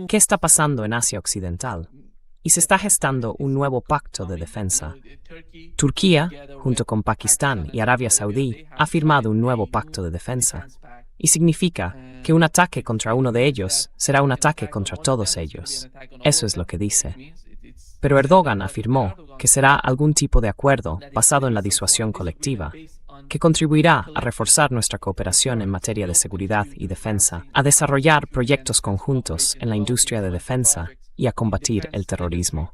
¿Qué está pasando en Asia Occidental? Y se está gestando un nuevo pacto de defensa. Turquía, junto con Pakistán y Arabia Saudí, ha firmado un nuevo pacto de defensa. Y significa que un ataque contra uno de ellos será un ataque contra todos ellos. Eso es lo que dice. Pero Erdogan afirmó que será algún tipo de acuerdo basado en la disuasión colectiva, que contribuirá a reforzar nuestra cooperación en materia de seguridad y defensa, a desarrollar proyectos conjuntos en la industria de defensa y a combatir el terrorismo.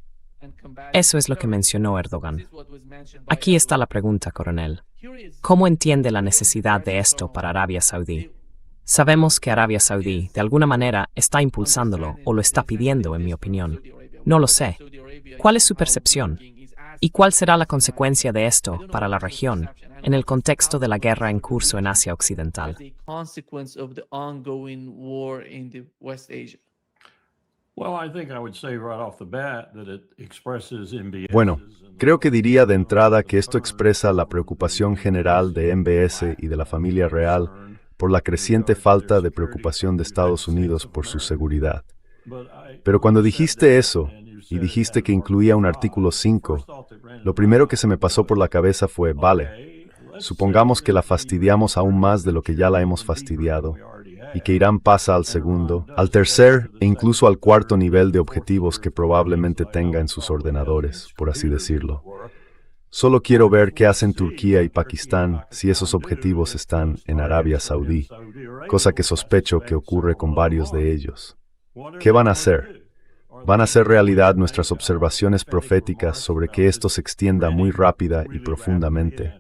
Eso es lo que mencionó Erdogan. Aquí está la pregunta, coronel. ¿Cómo entiende la necesidad de esto para Arabia Saudí? Sabemos que Arabia Saudí, de alguna manera, está impulsándolo o lo está pidiendo, en mi opinión. No lo sé. ¿Cuál es su percepción? ¿Y cuál será la consecuencia de esto para la región, en el contexto de la guerra en curso en Asia Occidental? Bueno, creo que diría de entrada que esto expresa la preocupación general de MBS y de la familia real por la creciente falta de preocupación de Estados Unidos por su seguridad. Pero cuando dijiste eso, y dijiste que incluía un artículo 5, lo primero que se me pasó por la cabeza fue, vale, supongamos que la fastidiamos aún más de lo que ya la hemos fastidiado, y que Irán pasa al segundo, al tercer e incluso al cuarto nivel de objetivos que probablemente tenga en sus ordenadores, por así decirlo. Solo quiero ver qué hacen Turquía y Pakistán si esos objetivos están en Arabia Saudí, cosa que sospecho que ocurre con varios de ellos. ¿Qué van a hacer? Van a hacer realidad nuestras observaciones proféticas sobre que esto se extienda muy rápida y profundamente.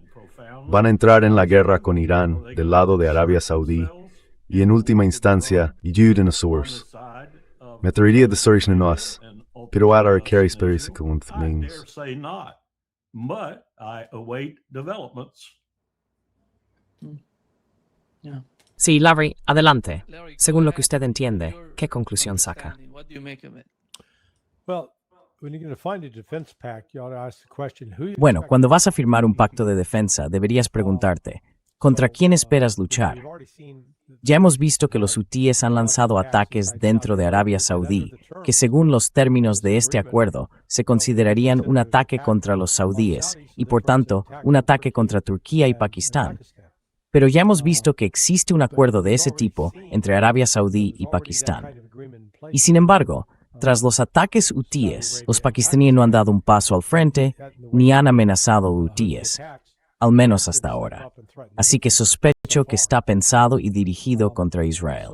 Van a entrar en la guerra con Irán del lado de Arabia Saudí y en última instancia, Judeanosaurs. Me atrevería a decir que no es, pero ahora quiero esperar con things. Sí, Larry, adelante. Según lo que usted entiende, ¿qué conclusión saca? Bueno, cuando vas a firmar un pacto de defensa, deberías preguntarte, ¿contra quién esperas luchar? Ya hemos visto que los hutíes han lanzado ataques dentro de Arabia Saudí, que según los términos de este acuerdo, se considerarían un ataque contra los saudíes y, por tanto, un ataque contra Turquía y Pakistán. Pero ya hemos visto que existe un acuerdo de ese tipo entre Arabia Saudí y Pakistán. Y sin embargo, tras los ataques hutíes, los pakistaníes no han dado un paso al frente ni han amenazado a hutíes, al menos hasta ahora. Así que sospecho que está pensado y dirigido contra Israel.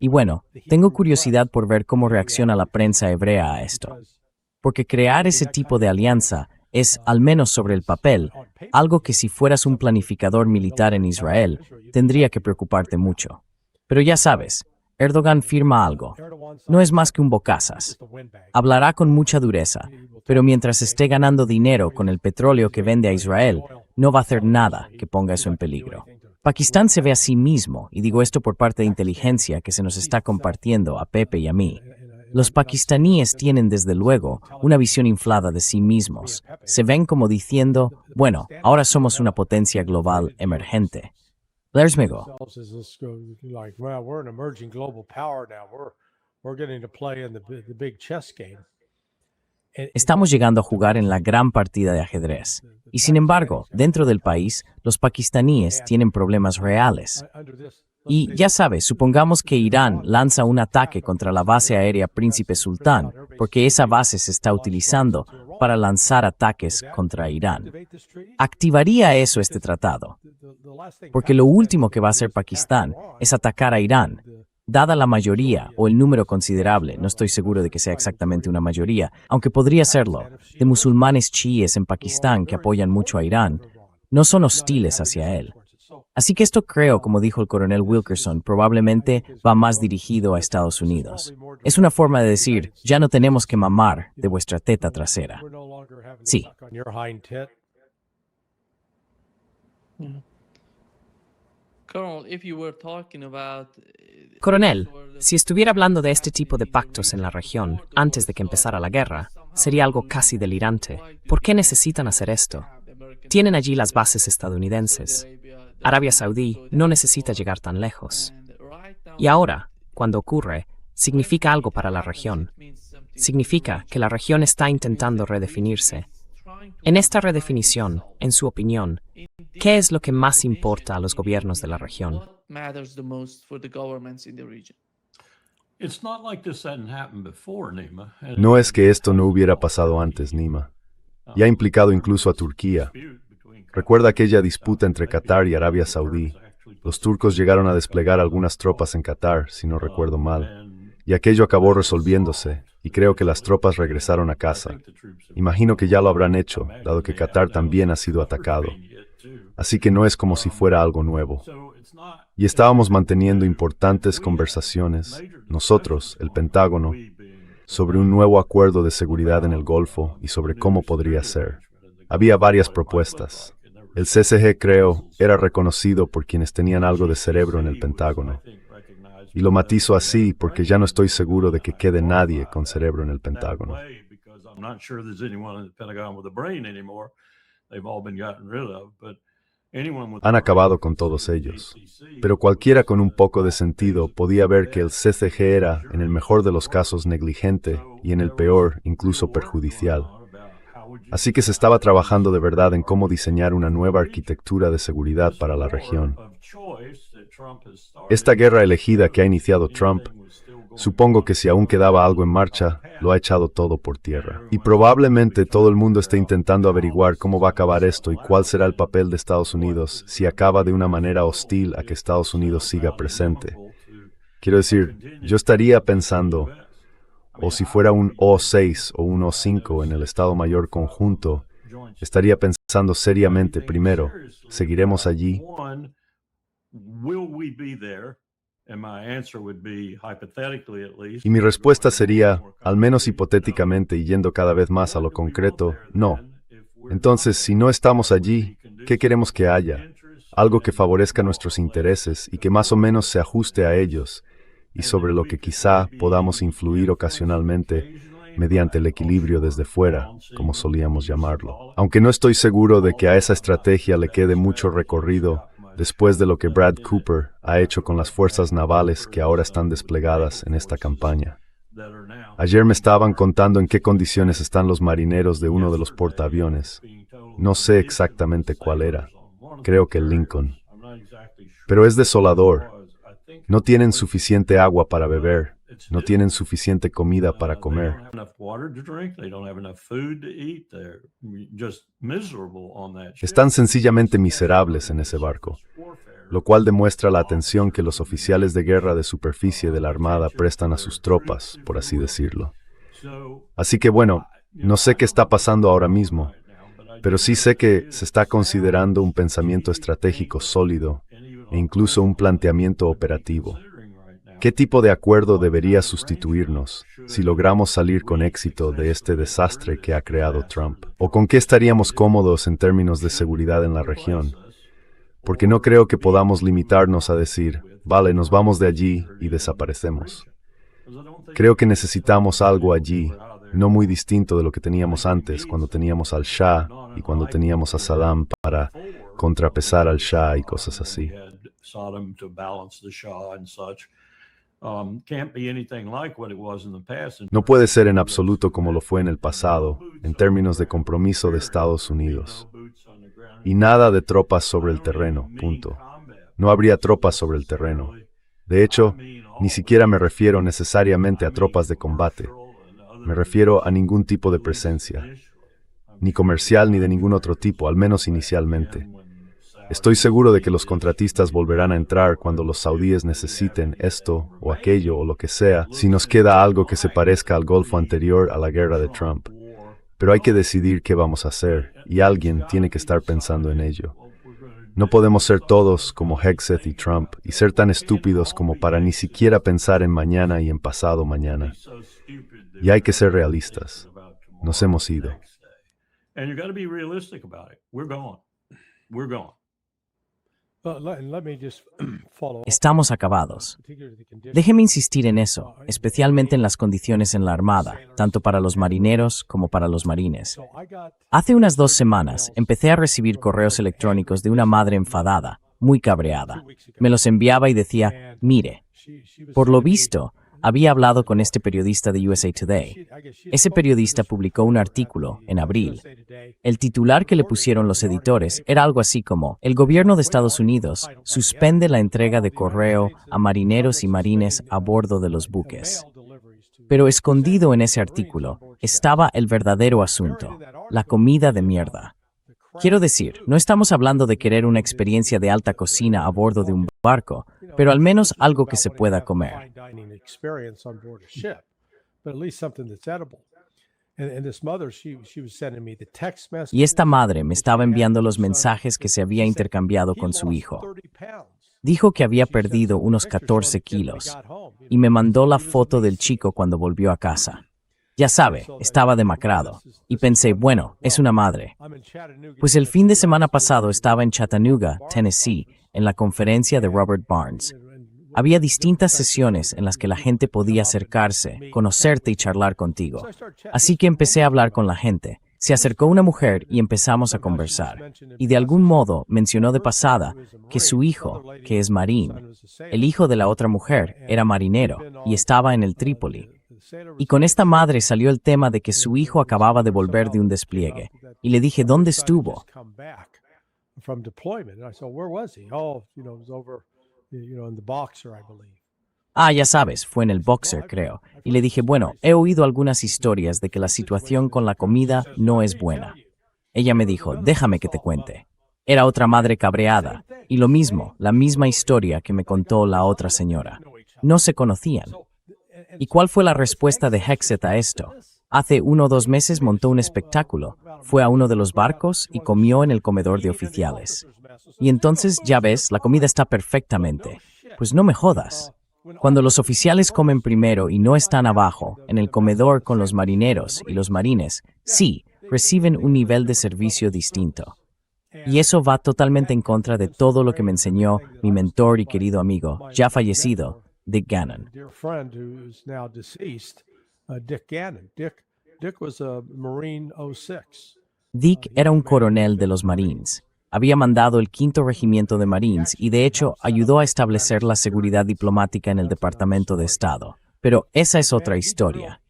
Y bueno, tengo curiosidad por ver cómo reacciona la prensa hebrea a esto. Porque crear ese tipo de alianza es, al menos sobre el papel, algo que si fueras un planificador militar en Israel, tendría que preocuparte mucho. Pero ya sabes, Erdogan firma algo. No es más que un bocazas. Hablará con mucha dureza, pero mientras esté ganando dinero con el petróleo que vende a Israel, no va a hacer nada que ponga eso en peligro. Pakistán se ve a sí mismo, y digo esto por parte de inteligencia que se nos está compartiendo a Pepe y a mí. Los pakistaníes tienen desde luego una visión inflada de sí mismos. Se ven como diciendo, bueno, ahora somos una potencia global emergente. There's me go. Estamos llegando a jugar en la gran partida de ajedrez. Y sin embargo, dentro del país, los pakistaníes tienen problemas reales. Y ya sabes, supongamos que Irán lanza un ataque contra la base aérea Príncipe Sultán, porque esa base se está utilizando para lanzar ataques contra Irán. ¿Activaría eso este tratado? Porque lo último que va a hacer Pakistán es atacar a Irán. Dada la mayoría, o el número considerable, no estoy seguro de que sea exactamente una mayoría, aunque podría serlo, de musulmanes chiíes en Pakistán que apoyan mucho a Irán, no son hostiles hacia él. Así que esto creo, como dijo el coronel Wilkerson, probablemente va más dirigido a Estados Unidos. Es una forma de decir, ya no tenemos que mamar de vuestra teta trasera. Sí. Coronel, si estuviera hablando de este tipo de pactos en la región antes de que empezara la guerra, sería algo casi delirante. ¿Por qué necesitan hacer esto? Tienen allí las bases estadounidenses. Arabia Saudí no necesita llegar tan lejos. Y ahora, cuando ocurre, significa algo para la región. Significa que la región está intentando redefinirse. En esta redefinición, en su opinión, ¿qué es lo que más importa a los gobiernos de la región? No es que esto no hubiera pasado antes, Nima. Y ha implicado incluso a Turquía. Recuerda aquella disputa entre Qatar y Arabia Saudí. Los turcos llegaron a desplegar algunas tropas en Qatar, si no recuerdo mal, y aquello acabó resolviéndose, y creo que las tropas regresaron a casa. Imagino que ya lo habrán hecho, dado que Qatar también ha sido atacado. Así que no es como si fuera algo nuevo. Y estábamos manteniendo importantes conversaciones, nosotros, el Pentágono, sobre un nuevo acuerdo de seguridad en el Golfo y sobre cómo podría ser. Había varias propuestas. El CCG, creo, era reconocido por quienes tenían algo de cerebro en el Pentágono. Y lo matizo así porque ya no estoy seguro de que quede nadie con cerebro en el Pentágono. Han acabado con todos ellos. Pero cualquiera con un poco de sentido podía ver que el CCG era, en el mejor de los casos, negligente y en el peor, incluso perjudicial. Así que se estaba trabajando de verdad en cómo diseñar una nueva arquitectura de seguridad para la región. Esta guerra elegida que ha iniciado Trump, supongo que si aún quedaba algo en marcha, lo ha echado todo por tierra. Y probablemente todo el mundo esté intentando averiguar cómo va a acabar esto y cuál será el papel de Estados Unidos si acaba de una manera hostil a que Estados Unidos siga presente. Quiero decir, yo estaría pensando, o si fuera un O6 o un O5 en el Estado Mayor Conjunto, estaría pensando seriamente, primero, ¿seguiremos allí? Y mi respuesta sería, al menos hipotéticamente y yendo cada vez más a lo concreto, no. Entonces, si no estamos allí, ¿qué queremos que haya? Algo que favorezca nuestros intereses y que más o menos se ajuste a ellos, y sobre lo que quizá podamos influir ocasionalmente mediante el equilibrio desde fuera, como solíamos llamarlo. Aunque no estoy seguro de que a esa estrategia le quede mucho recorrido después de lo que Brad Cooper ha hecho con las fuerzas navales que ahora están desplegadas en esta campaña. Ayer me estaban contando en qué condiciones están los marineros de uno de los portaaviones. No sé exactamente cuál era. Creo que el Lincoln. Pero es desolador. No tienen suficiente agua para beber. No tienen suficiente comida para comer. Están sencillamente miserables en ese barco, lo cual demuestra la atención que los oficiales de guerra de superficie de la Armada prestan a sus tropas, por así decirlo. Así que bueno, no sé qué está pasando ahora mismo, pero sí sé que se está considerando un pensamiento estratégico sólido e incluso un planteamiento operativo. ¿Qué tipo de acuerdo debería sustituirnos si logramos salir con éxito de este desastre que ha creado Trump? ¿O con qué estaríamos cómodos en términos de seguridad en la región? Porque no creo que podamos limitarnos a decir, vale, nos vamos de allí y desaparecemos. Creo que necesitamos algo allí, no muy distinto de lo que teníamos antes, cuando teníamos al Shah y cuando teníamos a Saddam para contrapesar al Shah y cosas así. No puede ser en absoluto como lo fue en el pasado, en términos de compromiso de Estados Unidos. Y nada de tropas sobre el terreno, punto. No habría tropas sobre el terreno. De hecho, ni siquiera me refiero necesariamente a tropas de combate. Me refiero a ningún tipo de presencia, ni comercial ni de ningún otro tipo, al menos inicialmente. Estoy seguro de que los contratistas volverán a entrar cuando los saudíes necesiten esto o aquello o lo que sea, si nos queda algo que se parezca al Golfo anterior a la guerra de Trump. Pero hay que decidir qué vamos a hacer, y alguien tiene que estar pensando en ello. No podemos ser todos como Hegseth y Trump y ser tan estúpidos como para ni siquiera pensar en mañana y en pasado mañana. Y hay que ser realistas. Nos hemos ido. Estamos acabados. Déjeme insistir en eso, especialmente en las condiciones en la Armada, tanto para los marineros como para los marines. Hace unas 2 semanas empecé a recibir correos electrónicos de una madre enfadada, muy cabreada. Me los enviaba y decía, mire, por lo visto, había hablado con este periodista de USA Today. Ese periodista publicó un artículo en abril. El titular que le pusieron los editores era algo así como: el gobierno de Estados Unidos suspende la entrega de correo a marineros y marines a bordo de los buques. Pero escondido en ese artículo estaba el verdadero asunto, la comida de mierda. Quiero decir, no estamos hablando de querer una experiencia de alta cocina a bordo de un barco, pero al menos algo que se pueda comer. Y esta madre me estaba enviando los mensajes que se había intercambiado con su hijo. Dijo que había perdido unos 14 kilos y me mandó la foto del chico cuando volvió a casa. Ya sabe, estaba demacrado. Y pensé, bueno, es una madre. Pues el fin de semana pasado estaba en Chattanooga, Tennessee, en la conferencia de Robert Barnes. Había distintas sesiones en las que la gente podía acercarse, conocerte y charlar contigo. Así que empecé a hablar con la gente. Se acercó una mujer y empezamos a conversar. Y de algún modo mencionó de pasada que su hijo, que es marín, el hijo de la otra mujer, era marinero y estaba en el Trípoli. Y con esta madre salió el tema de que su hijo acababa de volver de un despliegue. Y le dije, ¿dónde estuvo? Ah, ya sabes, fue en el Boxer, creo. Y le dije, bueno, he oído algunas historias de que la situación con la comida no es buena. Ella me dijo, déjame que te cuente. Era otra madre cabreada. Y lo mismo, la misma historia que me contó la otra señora. No se conocían. ¿Y cuál fue la respuesta de Hexet a esto? Hace 1 o 2 meses montó un espectáculo, fue a uno de los barcos y comió en el comedor de oficiales. Y entonces, ya ves, la comida está perfectamente. Pues no me jodas. Cuando los oficiales comen primero y no están abajo, en el comedor con los marineros y los marines, sí, reciben un nivel de servicio distinto. Y eso va totalmente en contra de todo lo que me enseñó mi mentor y querido amigo, ya fallecido, Dick Gannon. Dick era un coronel de los Marines. Había mandado el 5º Regimiento de Marines y de hecho ayudó a establecer la seguridad diplomática en el Departamento de Estado. Pero esa es otra historia.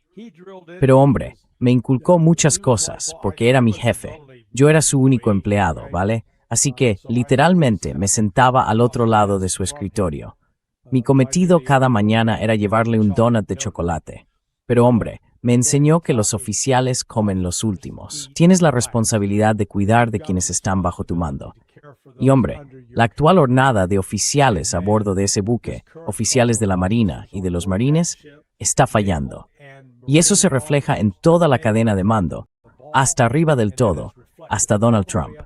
Pero hombre, me inculcó muchas cosas porque era mi jefe. Yo era su único empleado, ¿vale? Así que, literalmente, me sentaba al otro lado de su escritorio. Mi cometido cada mañana era llevarle un donut de chocolate. Pero hombre, me enseñó que los oficiales comen los últimos. Tienes la responsabilidad de cuidar de quienes están bajo tu mando. Y hombre, la actual hornada de oficiales a bordo de ese buque, oficiales de la Marina y de los Marines, está fallando. Y eso se refleja en toda la cadena de mando, hasta arriba del todo, hasta Donald Trump.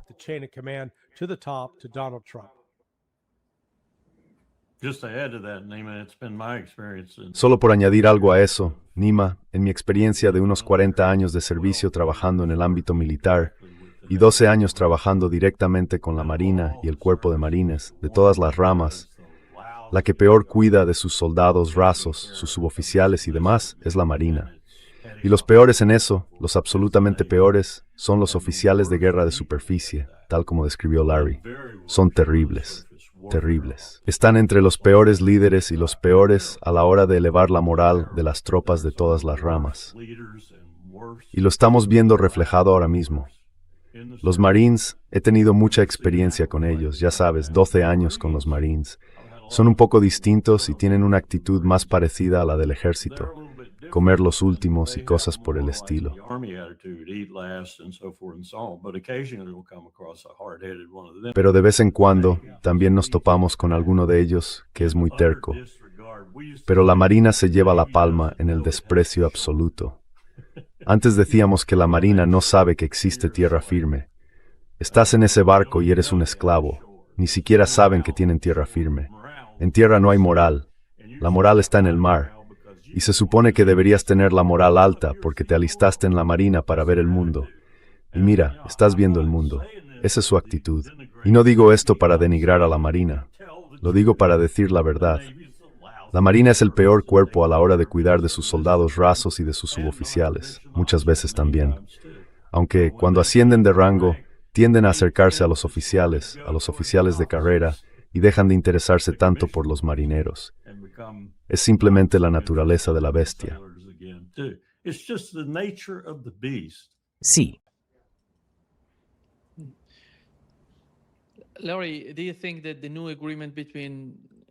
Solo por añadir algo a eso, Nima, en mi experiencia de unos 40 años de servicio trabajando en el ámbito militar y 12 años trabajando directamente con la Marina y el Cuerpo de Marines, de todas las ramas, la que peor cuida de sus soldados rasos, sus suboficiales y demás, es la Marina. Y los peores en eso, los absolutamente peores, son los oficiales de guerra de superficie, tal como describió Larry. Son terribles. Terribles. Están entre los peores líderes y los peores a la hora de elevar la moral de las tropas de todas las ramas. Y lo estamos viendo reflejado ahora mismo. Los Marines, he tenido mucha experiencia con ellos, ya sabes, 12 años con los Marines. Son un poco distintos y tienen una actitud más parecida a la del ejército. Comer los últimos y cosas por el estilo. Pero de vez en cuando también nos topamos con alguno de ellos que es muy terco. Pero la Marina se lleva la palma en el desprecio absoluto. Antes decíamos que la Marina no sabe que existe tierra firme. Estás en ese barco y eres un esclavo. Ni siquiera saben que tienen tierra firme. En tierra no hay moral. La moral está en el mar. Y se supone que deberías tener la moral alta porque te alistaste en la Marina para ver el mundo. Y mira, estás viendo el mundo. Esa es su actitud. Y no digo esto para denigrar a la Marina. Lo digo para decir la verdad. La Marina es el peor cuerpo a la hora de cuidar de sus soldados rasos y de sus suboficiales, muchas veces también. Aunque cuando ascienden de rango, tienden a acercarse a los oficiales de carrera, y dejan de interesarse tanto por los marineros. Es simplemente la naturaleza de la bestia. Sí,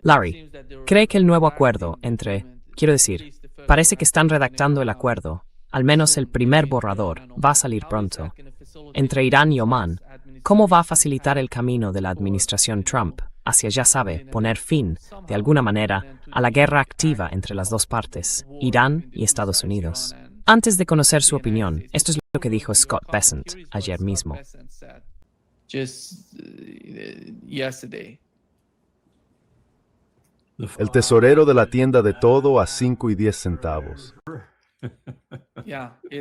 Larry, ¿cree que el nuevo acuerdo quiero decir, parece que están redactando el acuerdo, al menos el primer borrador, va a salir pronto, entre Irán y Omán, cómo va a facilitar el camino de la administración Trump hacia, ya sabe, poner fin, de alguna manera, a la guerra activa entre las dos partes, Irán y Estados Unidos? Antes de conocer su opinión, esto es lo que dijo Scott Bessent ayer mismo. El tesorero de la tienda de todo a 5 y 10 centavos.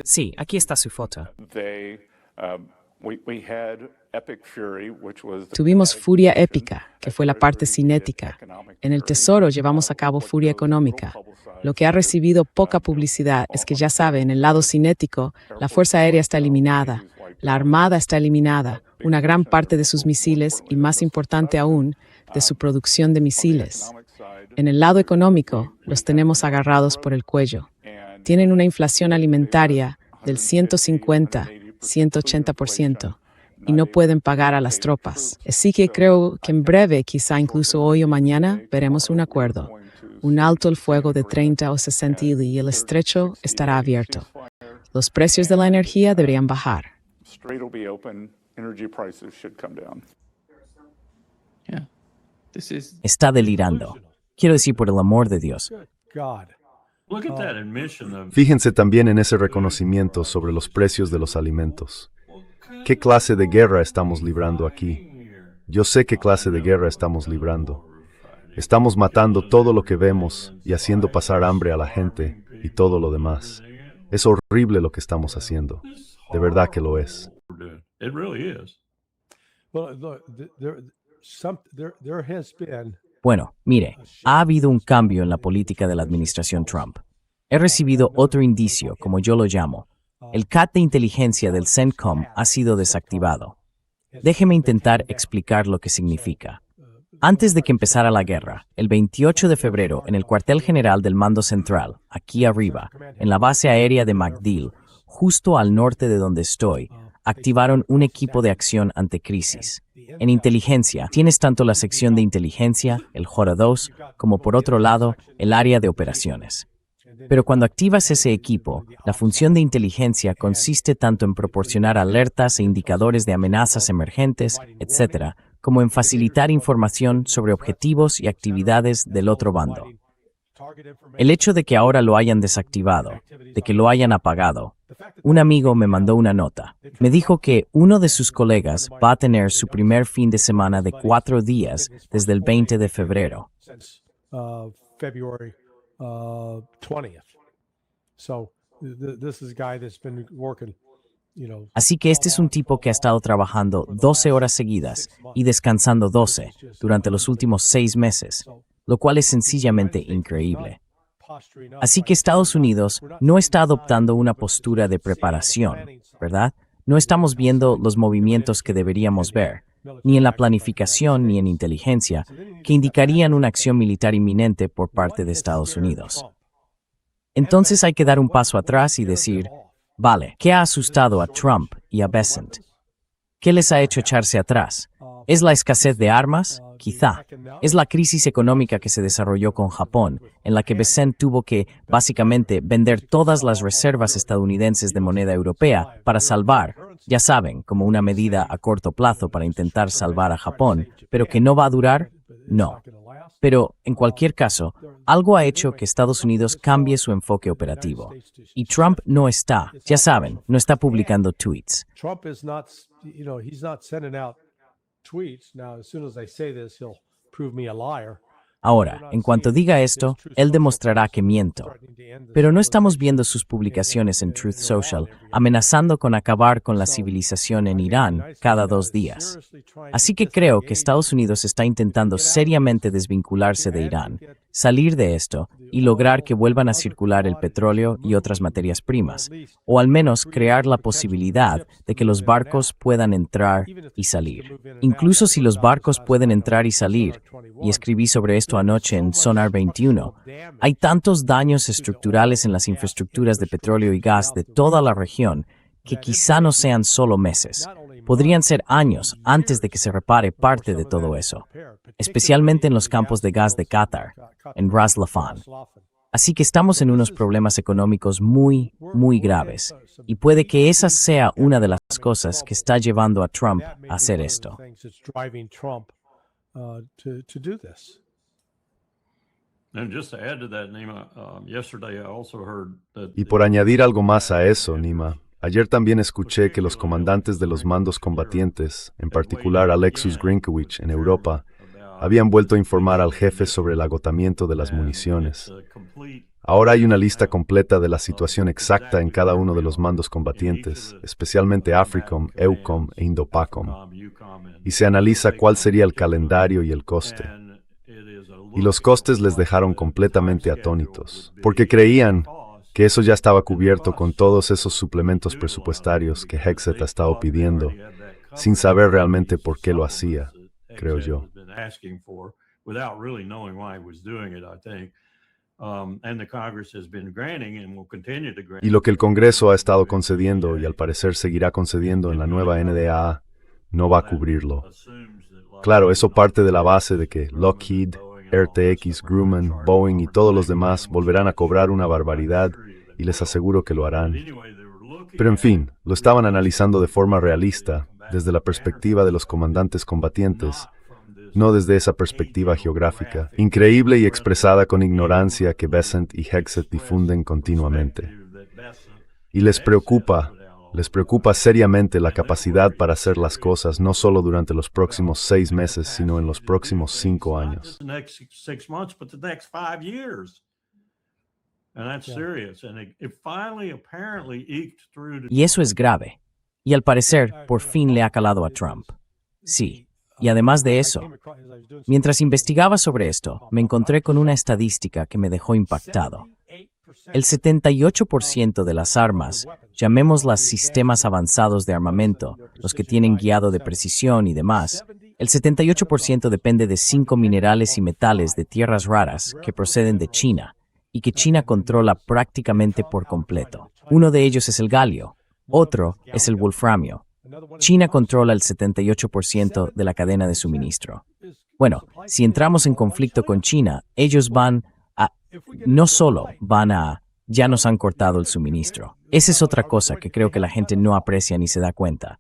Sí, aquí está su foto. Tuvimos furia épica, que fue la parte cinética. En el Tesoro llevamos a cabo furia económica. Lo que ha recibido poca publicidad es que, ya sabe, en el lado cinético, la Fuerza Aérea está eliminada, la Armada está eliminada, una gran parte de sus misiles y, más importante aún, de su producción de misiles. En el lado económico, los tenemos agarrados por el cuello. Tienen una inflación alimentaria del 150, 180%. Y no pueden pagar a las tropas. Así que creo que en breve, quizá incluso hoy o mañana, veremos un acuerdo. Un alto el fuego de 30 o 60 y el estrecho estará abierto. Los precios de la energía deberían bajar. Está delirando. Quiero decir, por el amor de Dios. Fíjense también en ese reconocimiento sobre los precios de los alimentos. ¿Qué clase de guerra estamos librando aquí? Yo sé qué clase de guerra estamos librando. Estamos matando todo lo que vemos y haciendo pasar hambre a la gente y todo lo demás. Es horrible lo que estamos haciendo. De verdad que lo es. Bueno, mire, ha habido un cambio en la política de la administración Trump. He recibido otro indicio, como yo lo llamo. El CAT de inteligencia del CENTCOM ha sido desactivado. Déjeme intentar explicar lo que significa. Antes de que empezara la guerra, el 28 de febrero, en el cuartel general del Mando Central, aquí arriba, en la base aérea de MacDill, justo al norte de donde estoy, activaron un equipo de acción ante crisis. En inteligencia, tienes tanto la sección de inteligencia, el JORA-2, como por otro lado, el área de operaciones. Pero cuando activas ese equipo, la función de inteligencia consiste tanto en proporcionar alertas e indicadores de amenazas emergentes, etc., como en facilitar información sobre objetivos y actividades del otro bando. El hecho de que ahora lo hayan desactivado, de que lo hayan apagado, un amigo me mandó una nota. Me dijo que uno de sus colegas va a tener su primer fin de semana de 4 días desde el 20 de febrero. Así que este es un tipo que ha estado trabajando 12 horas seguidas y descansando 12 durante los últimos 6 meses, lo cual es sencillamente increíble. Así que Estados Unidos no está adoptando una postura de preparación, ¿verdad? No estamos viendo los movimientos que deberíamos ver, ni en la planificación ni en inteligencia, que indicarían una acción militar inminente por parte de Estados Unidos. Entonces hay que dar un paso atrás y decir, vale, ¿qué ha asustado a Trump y a Bessent? ¿Qué les ha hecho echarse atrás? ¿Es la escasez de armas? Quizá. ¿Es la crisis económica que se desarrolló con Japón, en la que Bessent tuvo que, básicamente, vender todas las reservas estadounidenses de moneda europea para salvar, ya saben, como una medida a corto plazo para intentar salvar a Japón, pero que no va a durar? No. Pero, en cualquier caso, algo ha hecho que Estados Unidos cambie su enfoque operativo. Y Trump no está, ya saben, no está publicando tweets. Tweets. Now, as soon as I say this, he'll prove me a liar. Ahora, en cuanto diga esto, él demostrará que miento. Pero no estamos viendo sus publicaciones en Truth Social amenazando con acabar con la civilización en Irán cada 2 días. Así que creo que Estados Unidos está intentando seriamente desvincularse de Irán, salir de esto y lograr que vuelvan a circular el petróleo y otras materias primas, o al menos crear la posibilidad de que los barcos puedan entrar y salir. Incluso si los barcos pueden entrar y salir, y escribí sobre esto anoche en Sonar 21, hay tantos daños estructurales en las infraestructuras de petróleo y gas de toda la región que quizá no sean solo meses, podrían ser años antes de que se repare parte de todo eso, especialmente en los campos de gas de Qatar, en Ras Laffan. Así que estamos en unos problemas económicos muy, muy graves, y puede que esa sea una de las cosas que está llevando a Trump a hacer esto. Y por añadir algo más a eso, Nima, ayer también escuché que los comandantes de los mandos combatientes, en particular Alexus Grinkowicz en Europa, habían vuelto a informar al jefe sobre el agotamiento de las municiones. Ahora hay una lista completa de la situación exacta en cada uno de los mandos combatientes, especialmente AFRICOM, EUCOM e INDOPACOM, y se analiza cuál sería el calendario y el coste. Y los costes les dejaron completamente atónitos, porque creían que eso ya estaba cubierto con todos esos suplementos presupuestarios que Hegseth ha estado pidiendo, sin saber realmente por qué lo hacía, creo yo. Y lo que el Congreso ha estado concediendo y al parecer seguirá concediendo en la nueva NDAA no va a cubrirlo. Claro, eso parte de la base de que Lockheed, RTX, Grumman, Boeing y todos los demás volverán a cobrar una barbaridad y les aseguro que lo harán. Pero en fin, lo estaban analizando de forma realista, desde la perspectiva de los comandantes combatientes, no desde esa perspectiva geográfica, increíble y expresada con ignorancia que Bessent y Hegseth difunden continuamente. Y les preocupa seriamente la capacidad para hacer las cosas no solo durante los próximos 6 meses, sino en los próximos 5 años. Y eso es grave. Y al parecer, por fin le ha calado a Trump. Sí. Y además de eso, mientras investigaba sobre esto, me encontré con una estadística que me dejó impactado. El 78% de las armas, llamémoslas sistemas avanzados de armamento, los que tienen guiado de precisión y demás, el 78% depende de 5 minerales y metales de tierras raras que proceden de China y que China controla prácticamente por completo. Uno de ellos es el galio, otro es el wolframio. China controla el 78% de la cadena de suministro. Bueno, si entramos en conflicto con China, ellos ya nos han cortado el suministro. Esa es otra cosa que creo que la gente no aprecia ni se da cuenta.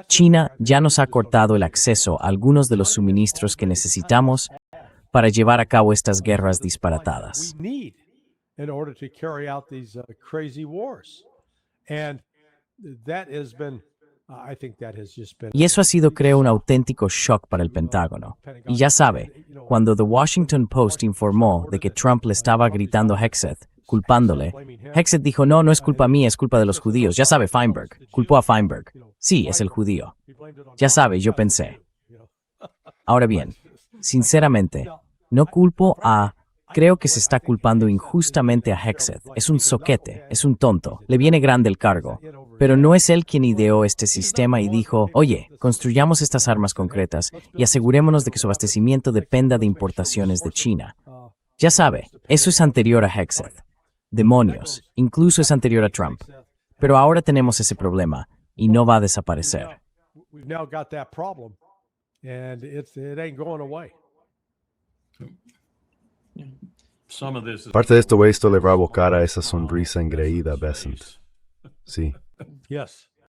China ya nos ha cortado el acceso a algunos de los suministros que necesitamos para llevar a cabo estas guerras disparatadas. Y eso ha sido, creo, un auténtico shock para el Pentágono. Y ya sabe, cuando The Washington Post informó de que Trump le estaba gritando a Hegseth, culpándole, Hegseth dijo, no es culpa mía, es culpa de los judíos. Ya sabe, Feinberg. Culpó a Feinberg. Sí, es el judío. Ya sabe, yo pensé. Ahora bien, sinceramente, no culpo a... Creo que se está culpando injustamente a Hegseth. Es un zoquete, es un tonto, le viene grande el cargo. Pero no es él quien ideó este sistema y dijo, oye, construyamos estas armas concretas y asegurémonos de que su abastecimiento dependa de importaciones de China. Ya sabe, eso es anterior a Hegseth. Demonios, incluso es anterior a Trump. Pero ahora tenemos ese problema y no va a desaparecer. Parte de esto le va a abocar a esa sonrisa engreída, Bessent. Sí. Yes.